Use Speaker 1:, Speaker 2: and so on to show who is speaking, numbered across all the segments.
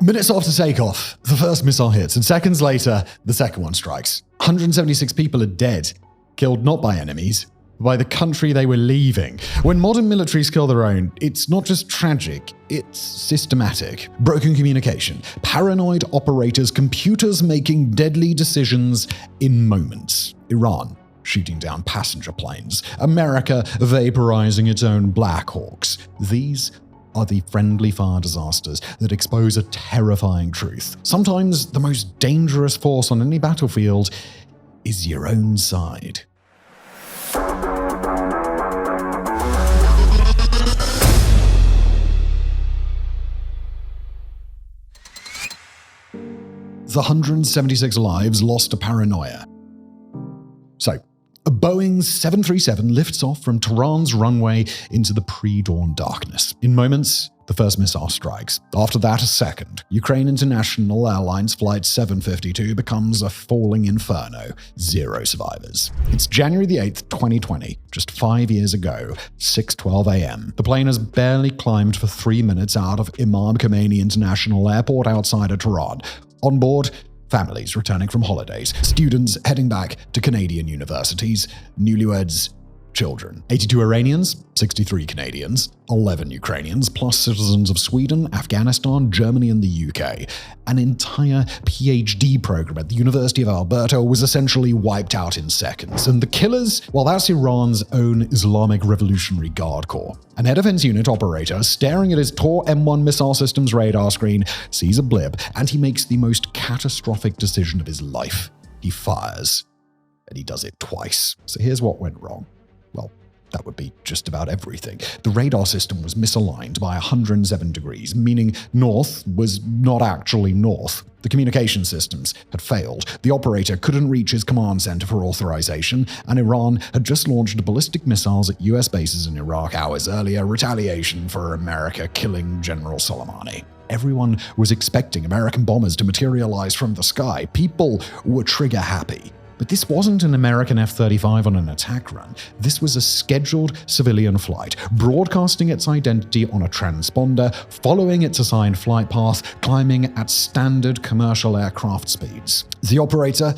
Speaker 1: Minutes after takeoff, the first missile hits, and seconds later, the second one strikes. 176 people are dead, killed not by enemies, but by the country they were leaving. When modern militaries kill their own, it's not just tragic, it's systematic. Broken communication, paranoid operators, computers making deadly decisions in moments. Iran shooting down passenger planes. America vaporizing its own Black Hawks. These are the friendly fire disasters that expose a terrifying truth. Sometimes the most dangerous force on any battlefield is your own side. The 176 lives lost to paranoia. So, a Boeing 737 lifts off from Tehran's runway into the pre-dawn darkness. In moments, the first missile strikes. After that, a second. Ukraine International Airlines Flight 752 becomes a falling inferno. 0 survivors. It's January the 8th, 2020, just 5 years ago, 6:12 a.m. The plane has barely climbed for 3 minutes out of Imam Khomeini International Airport outside of Tehran. On board, families returning from holidays, students heading back to Canadian universities, newlyweds, children. 82 Iranians, 63 Canadians, 11 Ukrainians, plus citizens of Sweden, Afghanistan, Germany, and the UK. An entire PhD program at the University of Alberta was essentially wiped out in seconds. And the killers? Well, that's Iran's own Islamic Revolutionary Guard Corps. An air defense unit operator, staring at his Tor M1 missile system's radar screen, sees a blip, and he makes the most catastrophic decision of his life. He fires. And he does it twice. So here's what went wrong. Well, that would be just about everything. The radar system was misaligned by 107 degrees, meaning north was not actually north. The communication systems had failed. The operator couldn't reach his command center for authorization, and Iran had just launched ballistic missiles at US bases in Iraq hours earlier, retaliation for America killing General Soleimani. Everyone was expecting American bombers to materialize from the sky. People were trigger happy. But this wasn't an American F-35 on an attack run. This was a scheduled civilian flight, broadcasting its identity on a transponder, following its assigned flight path, climbing at standard commercial aircraft speeds. The operator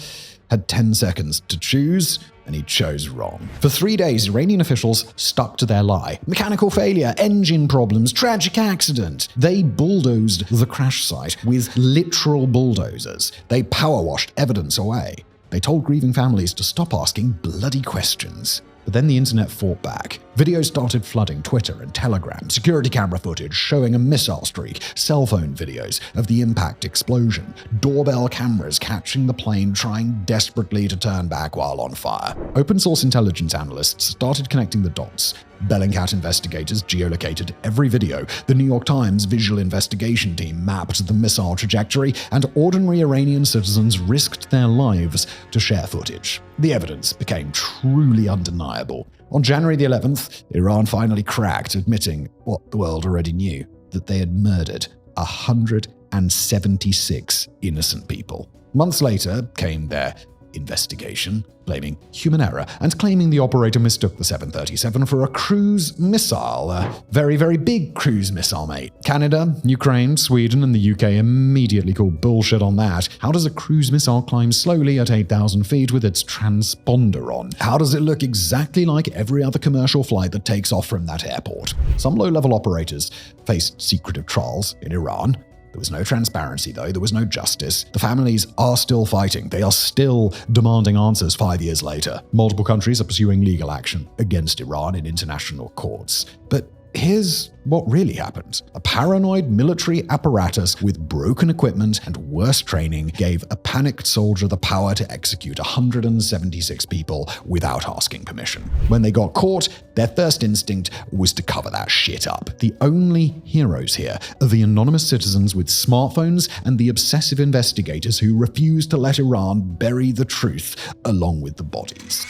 Speaker 1: had 10 seconds to choose, and he chose wrong. For 3 days, Iranian officials stuck to their lie. Mechanical failure, engine problems, tragic accident. They bulldozed the crash site with literal bulldozers. They power washed evidence away. They told grieving families to stop asking bloody questions. But then the internet fought back. Videos started flooding Twitter and Telegram, security camera footage showing a missile streak, cell phone videos of the impact explosion, doorbell cameras catching the plane trying desperately to turn back while on fire. Open source intelligence analysts started connecting the dots. Bellingcat investigators geolocated every video. The New York Times visual investigation team mapped the missile trajectory, and ordinary Iranian citizens risked their lives to share footage. The evidence became truly undeniable. On January the 11th, Iran finally cracked, admitting what the world already knew, that they had murdered 176 innocent people. Months later came their investigation, blaming human error and claiming the operator mistook the 737 for a cruise missile. A very, very big cruise missile, mate. Canada, Ukraine, Sweden, and the UK immediately called bullshit on that. How does a cruise missile climb slowly at 8,000 feet with its transponder on? How does it look exactly like every other commercial flight that takes off from that airport? Some low-level operators faced secretive trials in Iran. There was no transparency, though. There was no justice. The families are still fighting. They are still demanding answers 5 years later. Multiple countries are pursuing legal action against Iran in international courts. But here's what really happened. A paranoid military apparatus with broken equipment and worse training gave a panicked soldier the power to execute 176 people without asking permission. When they got caught, their first instinct was to cover that shit up. The only heroes here are the anonymous citizens with smartphones and the obsessive investigators who refused to let Iran bury the truth along with the bodies.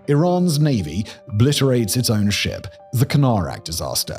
Speaker 1: Iran's navy obliterates its own ship, the Konarak disaster.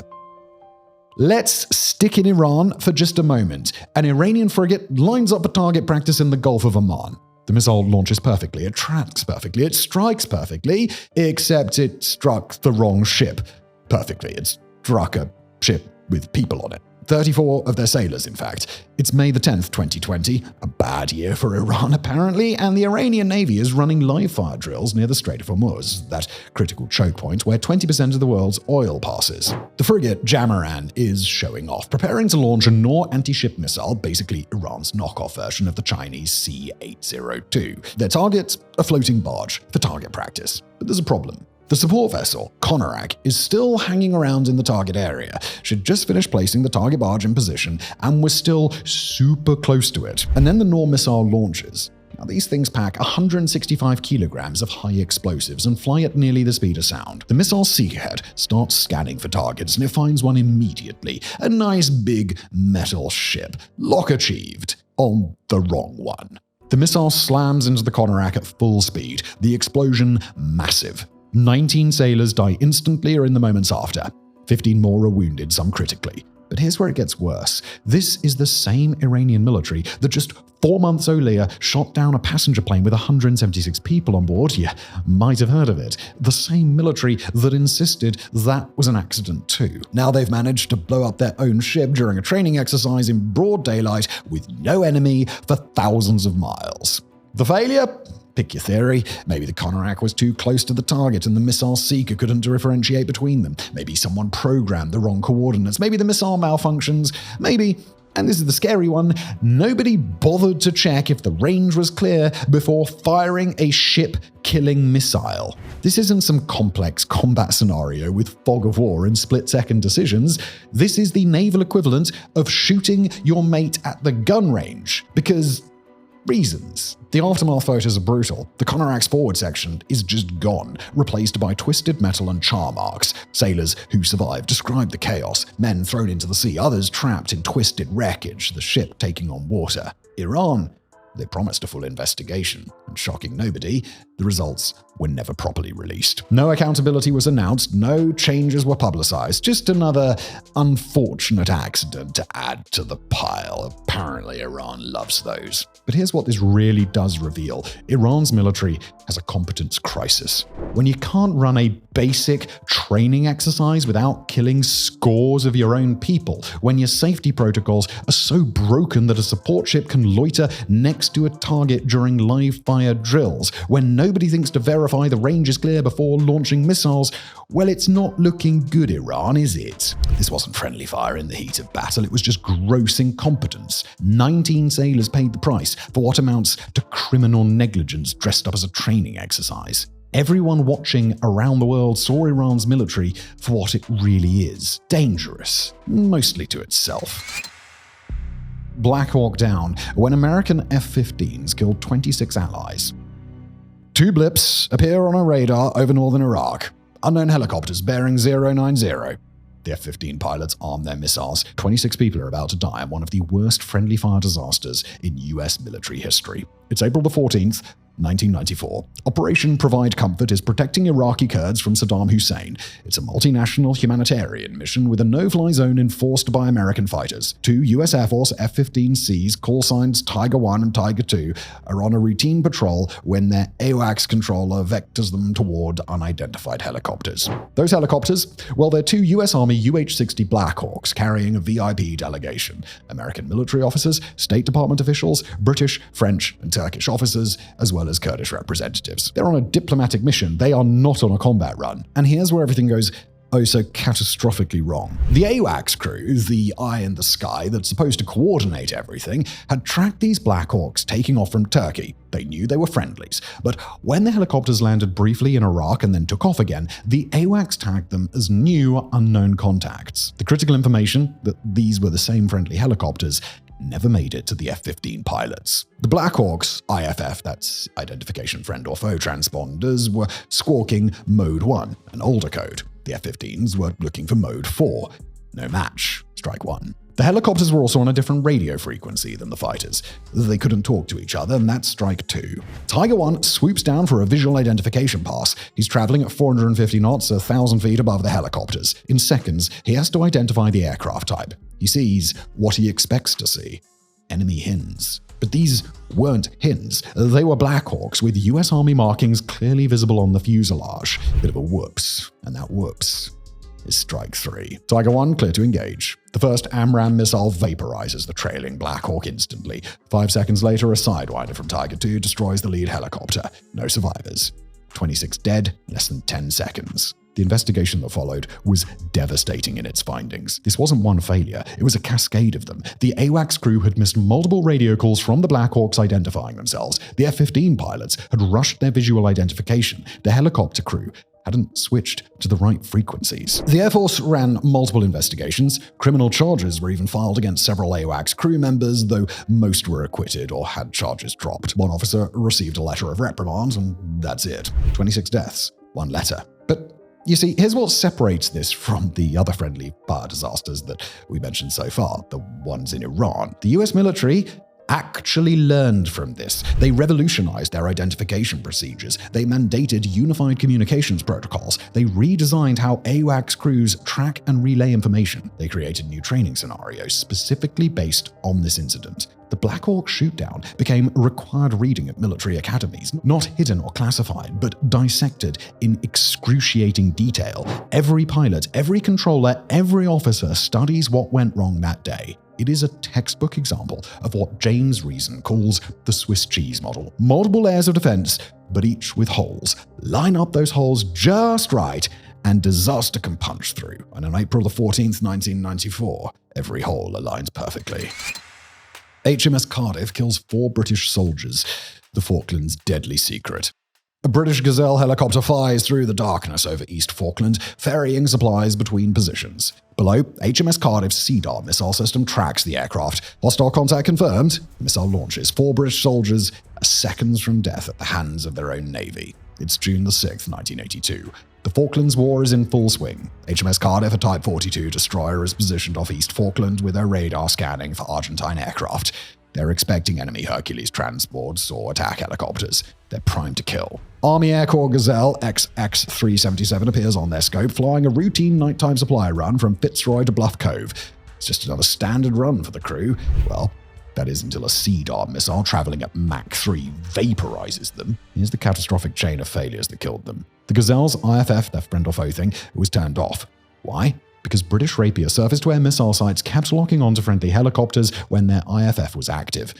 Speaker 1: Let's stick in Iran for just a moment. An Iranian frigate lines up a target practice in the Gulf of Oman. The missile launches perfectly, it tracks perfectly, it strikes perfectly, except it struck the wrong ship perfectly. It struck a ship with people on it. 34 of their sailors, in fact. It's May the 10th, 2020, a bad year for Iran apparently, and the Iranian Navy is running live-fire drills near the Strait of Hormuz, that critical choke point where 20% of the world's oil passes. The frigate Jamaran is showing off, preparing to launch a Nor anti-ship missile, basically Iran's knockoff version of the Chinese C-802. Their target, a floating barge, for target practice. But there's a problem. The support vessel, Konarak, is still hanging around in the target area. She'd just finished placing the target barge in position and was still super close to it. And then the Nor missile launches. Now, these things pack 165 kilograms of high explosives and fly at nearly the speed of sound. The missile's seekerhead starts scanning for targets and it finds one immediately. A nice big metal ship. Lock achieved. On the wrong one. The missile slams into the Konarak at full speed. The explosion massive. 19 sailors die instantly or in the moments after. 15 more are wounded, some critically. But here's where it gets worse. This is the same Iranian military that just 4 months earlier shot down a passenger plane with 176 people on board. You might have heard of it. The same military that insisted that was an accident too. Now they've managed to blow up their own ship during a training exercise in broad daylight with no enemy for thousands of miles. The failure? Pick your theory. Maybe the Konarak was too close to the target and the missile seeker couldn't differentiate between them. Maybe someone programmed the wrong coordinates. Maybe the missile malfunctions. Maybe, and this is the scary one, nobody bothered to check if the range was clear before firing a ship-killing missile. This isn't some complex combat scenario with fog of war and split-second decisions. This is the naval equivalent of shooting your mate at the gun range. Because reasons. The aftermath photos are brutal. The Konarak's forward section is just gone, replaced by twisted metal and char marks. Sailors who survived described the chaos, men thrown into the sea, others trapped in twisted wreckage, the ship taking on water. Iran, they promised a full investigation, and shocking nobody, the results were never properly released. No accountability was announced, no changes were publicized, just another unfortunate accident to add to the pile. Apparently Iran loves those. But here's what this really does reveal. Iran's military has a competence crisis. When you can't run a basic training exercise without killing scores of your own people, when your safety protocols are so broken that a support ship can loiter next to a target during live fire drills, when nobody thinks to verify the range is clear before launching missiles, well, it's not looking good, Iran, is it? This wasn't friendly fire in the heat of battle, it was just gross incompetence. 19 sailors paid the price for what amounts to criminal negligence dressed up as a training exercise. Everyone watching around the world saw Iran's military for what it really is. Dangerous, mostly to itself. Black Hawk down when American F-15s killed 26 allies. 2 blips appear on a radar over northern Iraq. Unknown helicopters bearing 090. The F-15 pilots armed their missiles. 26 people are about to die in one of the worst friendly fire disasters in US military history. It's April the 14th, 1994. Operation Provide Comfort is protecting Iraqi Kurds from Saddam Hussein. It's a multinational humanitarian mission with a no-fly zone enforced by American fighters. 2 U.S. Air Force F-15Cs, call signs Tiger 1 and Tiger 2, are on a routine patrol when their AWACS controller vectors them toward unidentified helicopters. Those helicopters? Well, they're 2 U.S. Army UH-60 Blackhawks carrying a VIP delegation. American military officers, State Department officials, British, French, and Turkish officers, as well as Kurdish representatives. They're on a diplomatic mission. They are not on a combat run. And here's where everything goes oh so catastrophically wrong. The AWACS crew, the eye in the sky that's supposed to coordinate everything, had tracked these Blackhawks taking off from Turkey. They knew they were friendlies. But when the helicopters landed briefly in Iraq and then took off again, the AWACS tagged them as new unknown contacts. The critical information that these were the same friendly helicopters never made it to the F-15 pilots. The Blackhawks, IFF, that's Identification Friend or Foe transponders, were squawking Mode 1, an older code. The F-15s were looking for Mode 4, no match, strike 1. The helicopters were also on a different radio frequency than the fighters. They couldn't talk to each other, and that's strike 2. Tiger 1 swoops down for a visual identification pass. He's traveling at 450 knots, 1,000 feet above the helicopters. In seconds, he has to identify the aircraft type. He sees what he expects to see: enemy Hins. But these weren't Hins. They were Blackhawks with US Army markings clearly visible on the fuselage. Bit of a whoops, and that whoops is Strike 3. Tiger 1 clear to engage. The first AMRAAM missile vaporizes the trailing Black Hawk instantly. 5 seconds later, a Sidewinder from Tiger 2 destroys the lead helicopter. No survivors. 26 dead, less than 10 seconds. The investigation that followed was devastating in its findings. This wasn't one failure, it was a cascade of them. The AWACS crew had missed multiple radio calls from the Black Hawks identifying themselves. The F-15 pilots had rushed their visual identification. The helicopter crew hadn't switched to the right frequencies. The Air Force ran multiple investigations. Criminal charges were even filed against several AWACS crew members, though most were acquitted or had charges dropped. One officer received a letter of reprimand, and that's it. 26 deaths, one letter. But you see, here's what separates this from the other friendly fire disasters that we mentioned so far, the ones in Iran. The US military actually learned from this. They revolutionized their identification procedures. They mandated unified communications protocols. They redesigned how AWACS crews track and relay information. They created new training scenarios specifically based on this incident. The Black Hawk shootdown became required reading at military academies, not hidden or classified, but dissected in excruciating detail. Every pilot, every controller, every officer studies what went wrong that day. It is a textbook example of what James Reason calls the Swiss cheese model. Multiple layers of defense, but each with holes. Line up those holes just right, and disaster can punch through. And on April the 14th, 1994, every hole aligns perfectly. HMS Cardiff kills 4 British soldiers. The Falklands' deadly secret. A British Gazelle helicopter flies through the darkness over East Falkland, ferrying supplies between positions. Below, HMS Cardiff's Sea Dart missile system tracks the aircraft. Hostile contact confirmed. Missile launches. 4 British soldiers are seconds from death at the hands of their own navy. It's June the 6th, 1982. The Falklands War is in full swing. HMS Cardiff, a Type 42 destroyer, is positioned off East Falkland with her radar scanning for Argentine aircraft. They're expecting enemy Hercules transports or attack helicopters. They're primed to kill. Army Air Corps Gazelle XX-377 appears on their scope, flying a routine nighttime supply run from Fitzroy to Bluff Cove. It's just another standard run for the crew. Well, that is until a Sea Dart missile traveling at Mach 3 vaporizes them. Here's the catastrophic chain of failures that killed them. The Gazelle's IFF, their friend off Othing, was turned off. Why? Because British Rapier surface-to-air missile sites kept locking onto friendly helicopters when their IFF was active.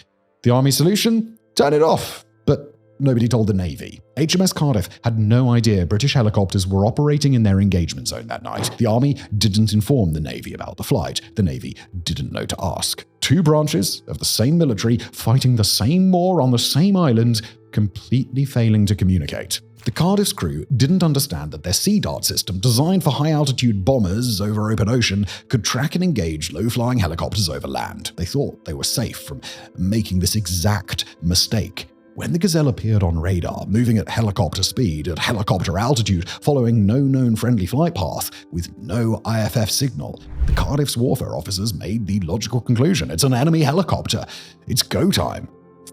Speaker 1: The Army solution? Turn it off. But nobody told the Navy. HMS Cardiff had no idea British helicopters were operating in their engagement zone that night. The Army didn't inform the Navy about the flight. The Navy didn't know to ask. 2 branches of the same military fighting the same war on the same island, completely failing to communicate. The Cardiff's crew didn't understand that their Sea Dart system, designed for high-altitude bombers over open ocean, could track and engage low-flying helicopters over land. They thought they were safe from making this exact mistake. When the Gazelle appeared on radar, moving at helicopter speed, at helicopter altitude, following no known friendly flight path, with no IFF signal, the Cardiff's warfare officers made the logical conclusion: it's an enemy helicopter. It's go time.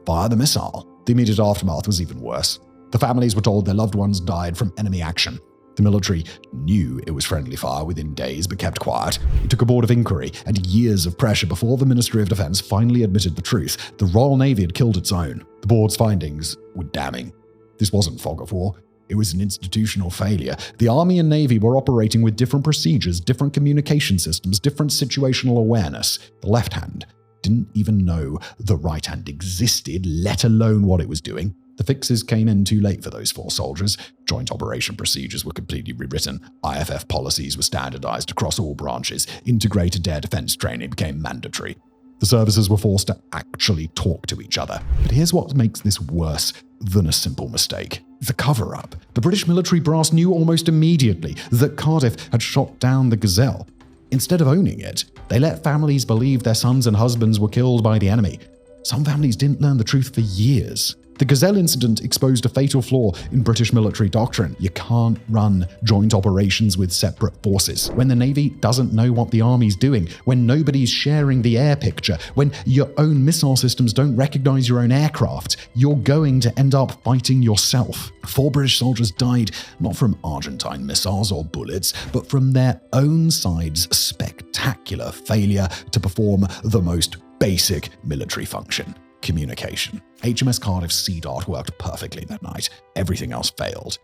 Speaker 1: Fire the missile. The immediate aftermath was even worse. The families were told their loved ones died from enemy action. The military knew it was friendly fire within days, but kept quiet. It took a board of inquiry and years of pressure before the Ministry of Defense finally admitted the truth. The Royal Navy had killed its own. The board's findings were damning. This wasn't fog of war. It was an institutional failure. The Army and Navy were operating with different procedures, different communication systems, different situational awareness. The left hand didn't even know the right hand existed, let alone what it was doing. The fixes came in too late for those 4 soldiers. Joint operation procedures were completely rewritten. IFF policies were standardized across all branches. Integrated air defense training became mandatory. The services were forced to actually talk to each other. But here's what makes this worse than a simple mistake. The cover-up. The British military brass knew almost immediately that Cardiff had shot down the Gazelle. Instead of owning it, they let families believe their sons and husbands were killed by the enemy. Some families didn't learn the truth for years. The Gazelle incident exposed a fatal flaw in British military doctrine. You can't run joint operations with separate forces. When the Navy doesn't know what the Army's doing, when nobody's sharing the air picture, when your own missile systems don't recognize your own aircraft, you're going to end up fighting yourself. 4 British soldiers died not from Argentine missiles or bullets, but from their own side's spectacular failure to perform the most basic military function: communication. HMS Cardiff's Sea Dart worked perfectly that night. Everything else failed.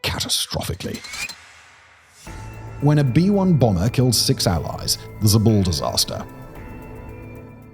Speaker 1: Catastrophically. when a B-1 bomber killed 6 allies, the Zabul disaster.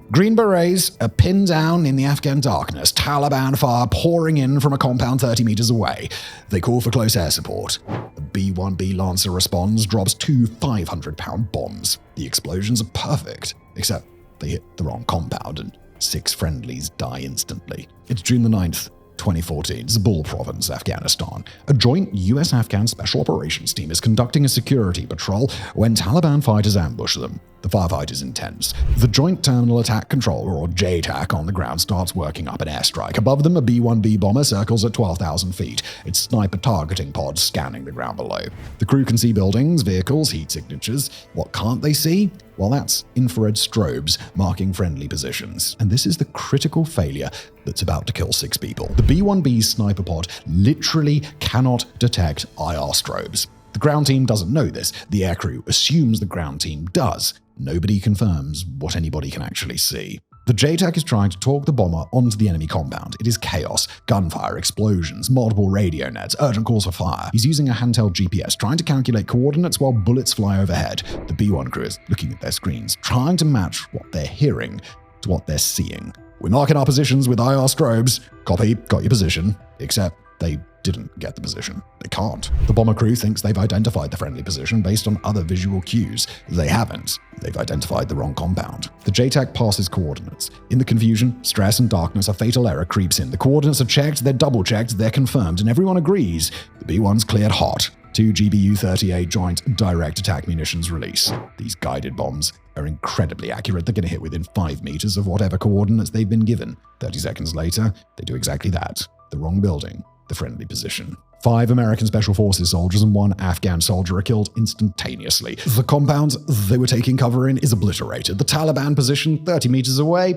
Speaker 1: Green Berets are pinned down in the Afghan darkness, Taliban fire pouring in from a compound 30 meters away. They call for close air support. A B-1B Lancer responds, drops 2 500-pound bombs. The explosions are perfect, except they hit the wrong compound and 6 friendlies die instantly. It's June the 9th, 2014, Zabul province, Afghanistan. A joint US-Afghan special operations team is conducting a security patrol when Taliban fighters ambush them. The firefight is intense. The Joint Terminal Attack Controller, or JTAC, on the ground starts working up an airstrike. Above them, a B-1B bomber circles at 12,000 feet, its sniper targeting pods scanning the ground below. The crew can see buildings, vehicles, heat signatures. What can't they see? Well, that's infrared strobes marking friendly positions. And this is the critical failure that's about to kill 6 people. The B-1B's sniper pod literally cannot detect IR strobes. The ground team doesn't know this. The aircrew assumes the ground team does. Nobody confirms what anybody can actually see. The JTAC is trying to talk the bomber onto the enemy compound. It is chaos, gunfire, explosions, multiple radio nets, urgent calls for fire. He's using a handheld GPS, trying to calculate coordinates while bullets fly overhead. The B-1 crew is looking at their screens, trying to match what they're hearing to what they're seeing. We're marking our positions with IR strobes. Copy, got your position. Except they didn't get the position. They can't. The bomber crew thinks they've identified the friendly position based on other visual cues. They haven't. They've identified the wrong compound. The JTAC passes coordinates. In the confusion, stress, and darkness, a fatal error creeps in. The coordinates are checked, they're double-checked, they're confirmed, and everyone agrees. The B-1's cleared hot. 2 GBU-38 Joint Direct Attack Munitions release. These guided bombs are incredibly accurate. They're going to hit within 5 meters of whatever coordinates they've been given. 30 seconds later, they do exactly that. The wrong building. The friendly position. 5 American Special Forces soldiers and 1 Afghan soldier are killed instantaneously. The compound they were taking cover in is obliterated. The Taliban position 30 meters away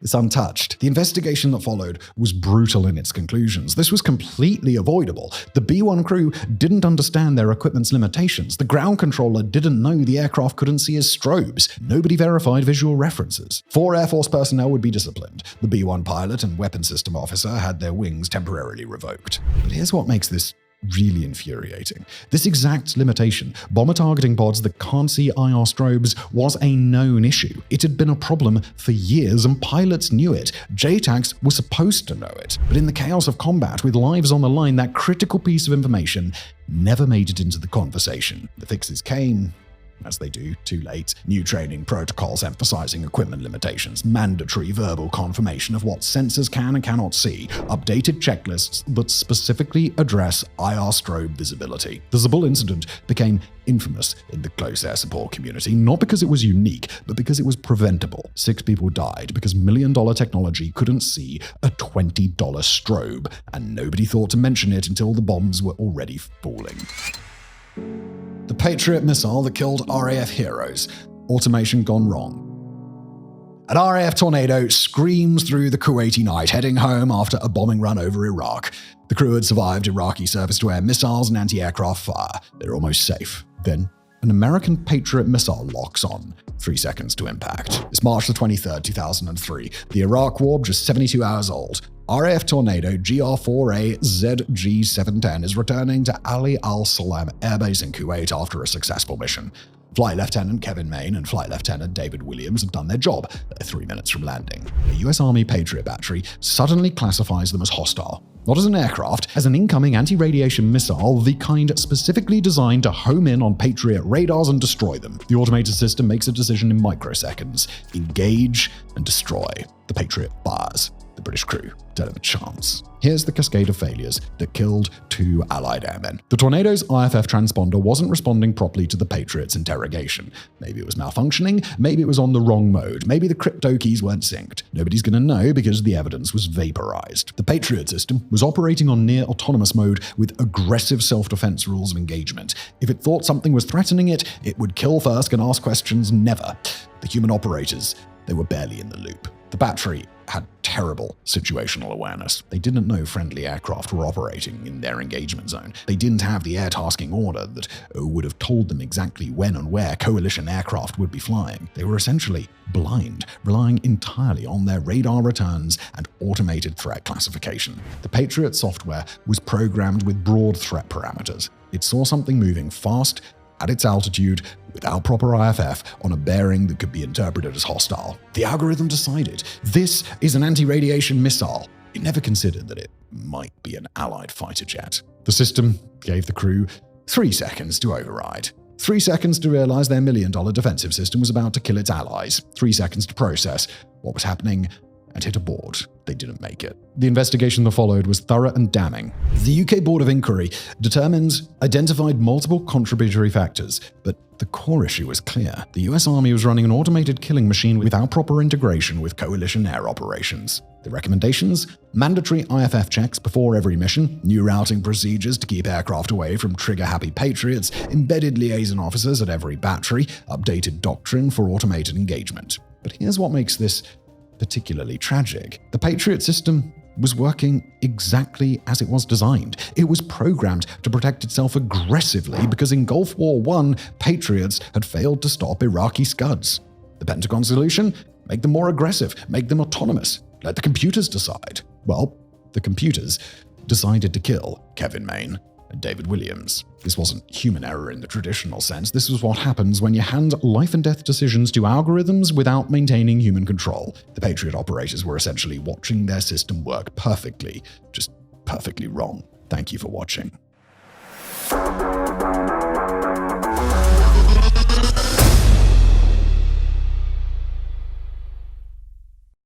Speaker 1: is untouched. The investigation that followed was brutal in its conclusions. This was completely avoidable. The B-1 crew didn't understand their equipment's limitations. The ground controller didn't know the aircraft couldn't see his strobes. Nobody verified visual references. 4 Air Force personnel would be disciplined. The B-1 pilot and weapons system officer had their wings temporarily revoked. But here's what makes this really infuriating. This exact limitation, bomber targeting pods that can't see IR strobes, was a known issue. It had been a problem for years and pilots knew it. JTACs were supposed to know it. But in the chaos of combat with lives on the line, that critical piece of information never made it into the conversation. The fixes came, as they do, too late. New training protocols emphasizing equipment limitations, mandatory verbal confirmation of what sensors can and cannot see, updated checklists that specifically address IR strobe visibility. The Zabul incident became infamous in the close air support community, not because it was unique, but because it was preventable. 6 people died because million-dollar technology couldn't see a $20 strobe, and nobody thought to mention it until the bombs were already falling. The Patriot missile that killed RAF heroes. Automation gone wrong. An RAF Tornado screams through the Kuwaiti night, heading home after a bombing run over Iraq. The crew had survived Iraqi surface-to-air missiles and anti-aircraft fire. They're almost safe. Then, an American Patriot missile locks on. 3 seconds to impact. It's March the 23rd, 2003. The Iraq War, just 72 hours old. RAF Tornado GR-4A ZG-710 is returning to Ali Al-Salam Air Base in Kuwait after a successful mission. Flight Lieutenant Kevin Main and Flight Lieutenant David Williams have done their job. They're 3 minutes from landing. A US Army Patriot battery suddenly classifies them as hostile. Not as an aircraft, as an incoming anti-radiation missile, the kind specifically designed to home in on Patriot radars and destroy them. The automated system makes a decision in microseconds. Engage and destroy. The Patriot fires. The British crew don't have a chance. Here's the cascade of failures that killed 2 Allied airmen. The Tornado's IFF transponder wasn't responding properly to the Patriot's interrogation. Maybe it was malfunctioning, maybe it was on the wrong mode, maybe the crypto keys weren't synced. Nobody's gonna know because the evidence was vaporized. The Patriot system was operating on near autonomous mode with aggressive self-defense rules of engagement. If it thought something was threatening it, it would kill first and ask questions never. The human operators, they were barely in the loop. The battery had terrible situational awareness. They didn't know friendly aircraft were operating in their engagement zone. They didn't have the air tasking order that would have told them exactly when and where coalition aircraft would be flying. They were essentially blind, relying entirely on their radar returns and automated threat classification. The Patriot software was programmed with broad threat parameters. It saw something moving fast at its altitude without proper IFF on a bearing that could be interpreted as hostile. The algorithm decided this is an anti-radiation missile. It never considered that it might be an Allied fighter jet. The system gave the crew 3 seconds to override. 3 seconds to realize their $1 million defensive system was about to kill its allies. 3 seconds to process what was happening and hit abort. They didn't make it. The investigation that followed was thorough and damning. The UK Board of Inquiry identified multiple contributory factors, but the core issue was clear. The US Army was running an automated killing machine without proper integration with coalition air operations. The recommendations? Mandatory IFF checks before every mission, new routing procedures to keep aircraft away from trigger-happy Patriots, embedded liaison officers at every battery, updated doctrine for automated engagement. But here's what makes this particularly tragic. The Patriot system was working exactly as it was designed. It was programmed to protect itself aggressively because in Gulf War I, Patriots had failed to stop Iraqi Scuds. The Pentagon solution? Make them more aggressive, make them autonomous. Let the computers decide. Well, the computers decided to kill Kevin Maine and David Williams. This wasn't human error in the traditional sense. This was what happens when you hand life and death decisions to algorithms without maintaining human control. The Patriot operators were essentially watching their system work perfectly, just perfectly wrong. Thank you for watching.